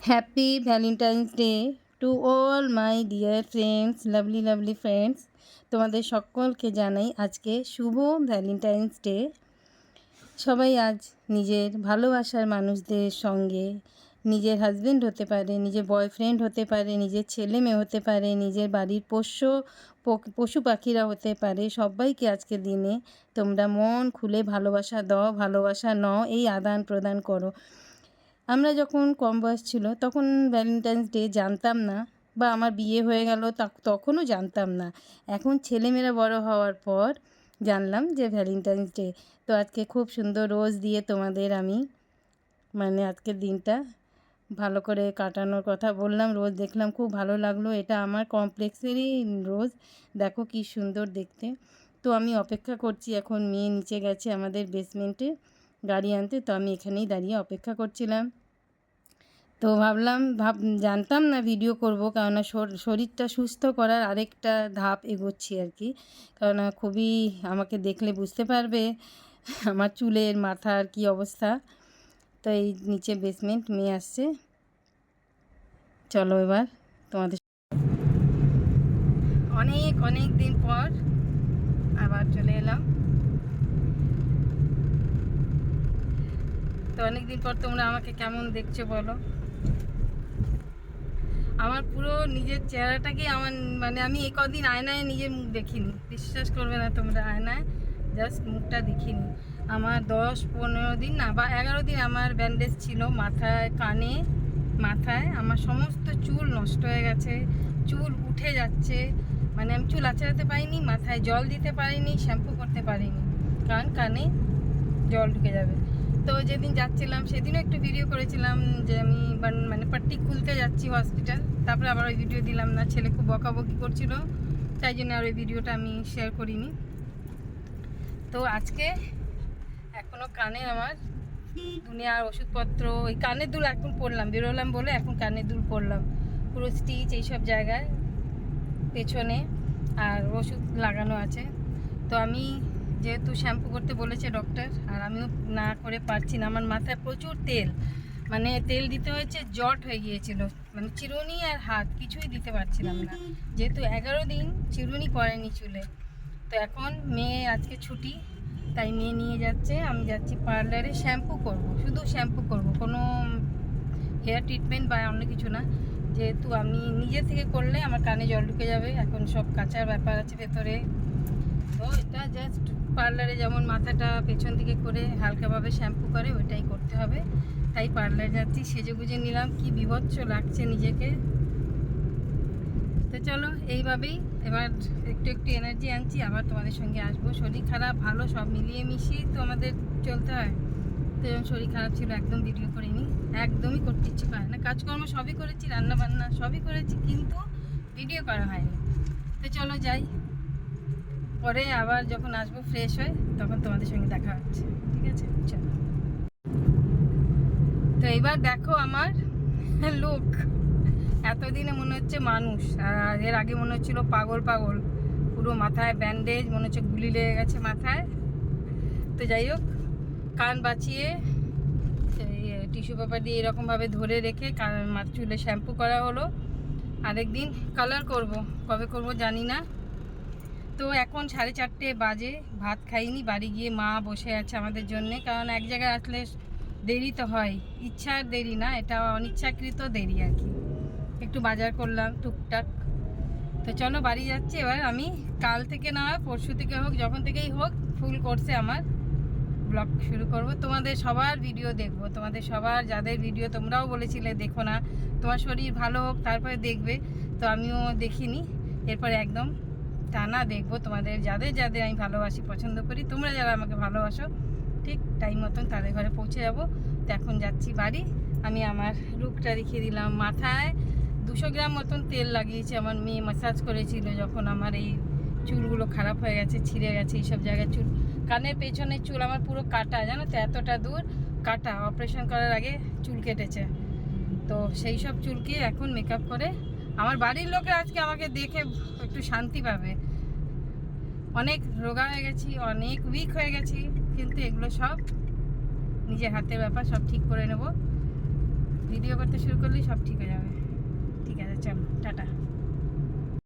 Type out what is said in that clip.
Happy Valentine's day to all my dear friends, lovely friends. তোমাদের সকলকে জানাই আজকে শুভ ভ্যালেন্টাইন্স ডে। সবাই আজ নিজের ভালোবাসার মানুষদের সঙ্গে, নিজের হাজব্যান্ড হতে পারে, নিজের বয়ফ্রেন্ড হতে পারে, নিজের ছেলে মেয়ে হতে পারে, নিজের বাড়ির পশু পাখিরা হতে পারে, সবাইকে আজকের দিনে তোমরা মন খুলে ভালোবাসা দাও, ভালোবাসা নাও, এই আদান প্রদান করো। আমরা যখন কম বয়স ছিল তখন ভ্যালেন্টাইন্স ডে জানতাম না, বা আমার বিয়ে হয়ে গেল তখনও জানতাম না। এখন ছেলেমেয়েরা বড় হওয়ার পর জানলাম যে ভ্যালেন্টাইন্স ডে। তো আজকে খুব সুন্দর রোজ দিয়ে তোমাদের আমি আজকের দিনটা ভালো করে কাটানোর কথা বললাম। রোজ দেখলাম, খুব ভালো লাগলো। এটা আমার কমপ্লেক্সেরই রোজ, দেখো কি সুন্দর দেখতে। তো আমি অপেক্ষা করছি, এখন মেয়ে নিচে গেছে আমাদের বেসমেন্টে গাড়ি আনতে, তো আমি এখানেই দাঁড়িয়ে অপেক্ষা করছিলাম। তো জানতাম না ভিডিও করব, কেননা শরীরটা সুস্থ করার আরেকটা ধাপ এগোচ্ছি আর কি। কেননা খুবই, আমাকে দেখলে বুঝতে পারবে আমার চুলের মাথার কি অবস্থা। তো এই নিচে বেসমেন্ট, মেয়ে আসছে। চলো এবার তোমাদের অনেক দিন পর আবার চলে এলাম। তো অনেক দিন পর তোমরা আমাকে কেমন দেখছো বলো। আমার পুরো নিজের চেহারাটাকে আমি এই কদিন আয়নায় নিজের মুখ দেখিনি, বিশ্বাস করবে না তোমরা। আয়নায় জাস্ট মুখটা দেখিনি। আমার 10-15 দিন না বা 11 দিন আমার ব্যান্ডেজ ছিল মাথায়, কানে, মাথায়। আমার সমস্ত চুল নষ্ট হয়ে গেছে, চুল উঠে যাচ্ছে। আমি চুল আঁচড়াতে পারিনি, মাথায় জল দিতে পারিনি, শ্যাম্পু করতে পারিনি, কারণ কানে জল ঢুকে যাবে। তো যেদিন যাচ্ছিলাম সেদিনও একটু ভিডিও করেছিলাম যে আমি পাট্টি খুলতে যাচ্ছি হসপিটাল। তারপরে আবার ওই ভিডিও দিলাম না, ছেলে খুব বকাবকি করছিল, তাই জন্য আর ওই ভিডিওটা আমি শেয়ার করিনি। তো আজকে এখনও কানে আমার দুনিয়ার ওষুধপত্র, ওই কানের দুল এখন পরলাম, বেরোলাম বলে এখন কানের দুল পরলাম, পুরো স্টিচ এইসব জায়গায় পেছনে, আর ওষুধ লাগানো আছে। তো আমি যেহেতু শ্যাম্পু করতে বলেছে ডক্টর, আর আমিও না করে পারছি না। আমার মাথায় প্রচুর তেল, তেল দিতে হয়েছে, জট হয়ে গিয়েছিল, চিরুনি আর হাত কিছুই দিতে পারছিলাম না, যেহেতু 11 দিন চিরুনি করেনি চুলে। তো এখন মেয়ে আজকে ছুটি, তাই মেয়ে নিয়ে যাচ্ছে, আমি যাচ্ছি পার্লারে। শ্যাম্পু করব, শুধু শ্যাম্পু করব, কোনো হেয়ার ট্রিটমেন্ট বা অন্য কিছু না। যেহেতু আমি নিজে থেকে করলে আমার কানে জল ঢুকে যাবে, এখন সব কাঁচার ব্যাপার আছে ভেতরে। তো এটা জাস্ট পার্লারে যেমন মাথাটা পেছন দিকে করে হালকাভাবে শ্যাম্পু করে, ওইটাই করতে হবে। তাই পার্লারে যাচ্ছি, সেজেগুজে নিলাম, কি বিভৎস লাগছে নিজেকে। তো চলো এইভাবেই এবার একটু এনার্জি আনছি, আবার তোমাদের সঙ্গে আসবো। শরীর খারাপ ভালো সব মিলিয়ে মিশিয়ে তো আমাদের চলতে হয়। তো যখন শরীর খারাপ ছিল একদম ভিডিও করিনি, একদমই করতে ইচ্ছে করে না। কাজকর্ম সবই করেছি, রান্না বান্না সবই করেছি, কিন্তু ভিডিও করা হয়নি। তো চলো যাই, পরে আবার যখন আসবো ফ্রেশ হয়ে তখন তোমাদের সঙ্গে দেখা হচ্ছে, ঠিক আছে? চলো। তো এবার দেখো আমার লুক, এতদিনে মনে হচ্ছে মানুষ, আর এর আগে মনে হচ্ছিল পাগল, পুরো মাথায় ব্যান্ডেজ, মনে হচ্ছে গুলি লেগে গেছে মাথায়। তো যাই হোক, কান বাঁচিয়ে টিস্যু পেপার দিয়ে এরকমভাবে ধরে রেখে চুলে শ্যাম্পু করা হলো। আরেকদিন কালার করব, কবে করব জানি না। তো এখন 4:30 বাজে, ভাত খাইনি, বাড়ি গিয়ে মা বসে আছে আমাদের জন্যে, কারণ এক জায়গায় আসলে দেরি তো হয়, ইচ্ছার দেরি না, এটা অনিচ্ছাকৃত দেরি আর কি। একটু বাজার করলাম টুকটাক। তো চলো বাড়ি যাচ্ছি এবার। আমি কাল থেকে না হয় পরশু থেকে হোক, যখন থেকেই হোক, ফুল কোর্সে আমার ব্লগ শুরু করব। তোমাদের সবার ভিডিও দেখব, তোমাদের সবার, যাদের ভিডিও তোমরাও বলেছিলে দেখো না, তোমার শরীর ভালো হোক তারপরে দেখবে, তো আমিও দেখিনি, এরপরে একদম টানা দেখবো তোমাদের, যাদের আমি ভালোবাসি, পছন্দ করি, তোমরা যারা আমাকে ভালোবাসো, ঠিক টাইম মতন তাদের ঘরে পৌঁছে যাব। তো এখন যাচ্ছি বাড়ি। আমি আমার লুকটা দেখিয়ে দিলাম। মাথায় 200 গ্রাম মতন তেল লাগিয়েছি, আমার মেয়ে ম্যাসাজ করেছিল যখন আমার এই চুলগুলো খারাপ হয়ে গেছে, ছিঁড়ে গেছে এইসব জায়গায় চুল। কানের পেছনের চুল আমার পুরো কাটা, জানো তো, এতটা দূর কাটা, অপারেশন করার আগে চুল কেটেছে। তো সেই সব চুলকে এখন মেকআপ করে আমার বাড়ির লোকের আজকে আমাকে দেখে একটু শান্তি পাবে। অনেক রোগা হয়ে গেছি, অনেক উইক হয়ে গেছি, কিন্তু এগুলো সব নিজের হাতের ব্যাপার, সব ঠিক করে নেব। ভিডিও করতে শুরু করলেই সব ঠিক হয়ে যাবে।